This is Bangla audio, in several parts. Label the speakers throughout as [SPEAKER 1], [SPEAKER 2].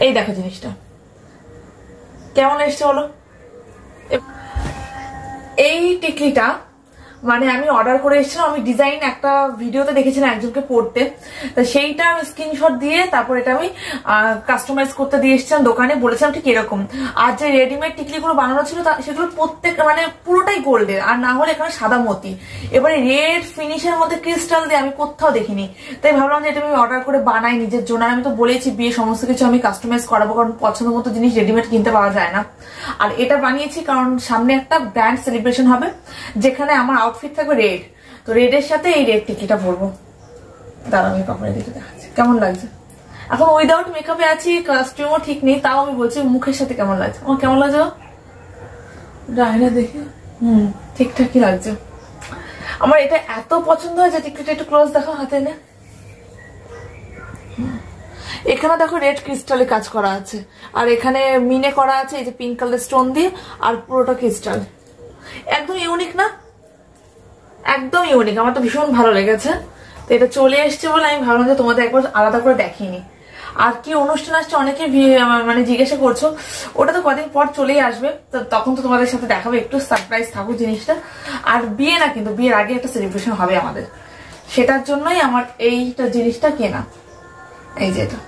[SPEAKER 1] এই দেখো জিনিসটা কেমন এসছে বলো। এই টিকলিটা মানে আমি অর্ডার করে এসেছিলাম, আমি ডিজাইন একটা ভিডিওতে দেখেছিলাম একজনকে পড়তে, তো সেইটা আমি স্ক্রিনশট দিয়ে তারপর এটা আমি কাস্টমাইজ করতে দিয়ে এসেছিলাম দোকানে, বলেছিলাম ঠিক এরকম। আর যে রেডিমেড টিকলিগুলো বানানো ছিল সেগুলো প্রত্যেক মানে পুরোটাই গোল্ডের, আর না হলে এখানে সাদা মতি। এবারে রেড ফিনিশের মধ্যে ক্রিস্টাল দিয়ে আমি কোথাও দেখিনি, তাই ভাবলাম যে এটা আমি অর্ডার করে বানাই নিজের জন্য। আমি তো বলেছি বিয়ে সমস্ত কিছু আমি কাস্টমাইজ করাবো, কারণ পছন্দ মতো জিনিস রেডিমেড কিনতে পাওয়া যায় না। আর এটা বানিয়েছি কারণ সামনে একটা ব্র্যান্ড সেলিব্রেশন হবে যেখানে আমার আউটফিট থাকবে রেড, তো রেডের সাথে এই রেড টিকলিটা পরবো। দাঁড়া আমি কাপড়ে দিকে দেখাচ্ছি কেমন লাগছে। এখন উইদাউট মেকআপে আছি, কস্টিউমও ঠিক নেই, তাও আমি বলছি মুখের সাথে কেমন লাগছে। আমার কেমন লাগছে ডাইনা দেখে? ঠিকঠাকই লাগছে। আমার এটা এত পছন্দ হয়েছে টিকলিটা, একটু ক্লোজ দেখো হাতে নে। এখানে দেখো রেড ক্রিস্টালে কাজ করা আছে, আর এখানে মিনে করা আছে এই যে পিঙ্ক কালার স্টোন দিয়ে, আর পুরোটা ক্রিস্টাল। একদম ইউনিক না? একদম ইউনিক, আমার তো ভীষণ ভালো লেগেছে। তো এটা চলে এসছে বলে আমি ভাবলাম যে তোমাদের একবার আলাদা করে দেখিনি। আর কি অনুষ্ঠান আসছে অনেকে মানে জিজ্ঞাসা করছো, ওটা তো কদিন পর চলেই আসবে, তো তখন তো তোমাদের সাথে দেখাবো, একটু সারপ্রাইজ থাকুক জিনিসটা। আর বিয়ে না, কিন্তু বিয়ের আগে একটা সেলিব্রেশন হবে আমাদের, সেটার জন্যই আমার এইটা জিনিসটা কেনা, এই যে এটা।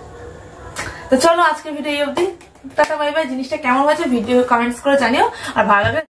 [SPEAKER 1] তো চলো আজকে ভিডিও এই অবধি, টাটা বাই বাই। জিনিসটা কেমন হয়েছে ভিডিও কমেন্টস করে জানিও, আর ভালো লাগলে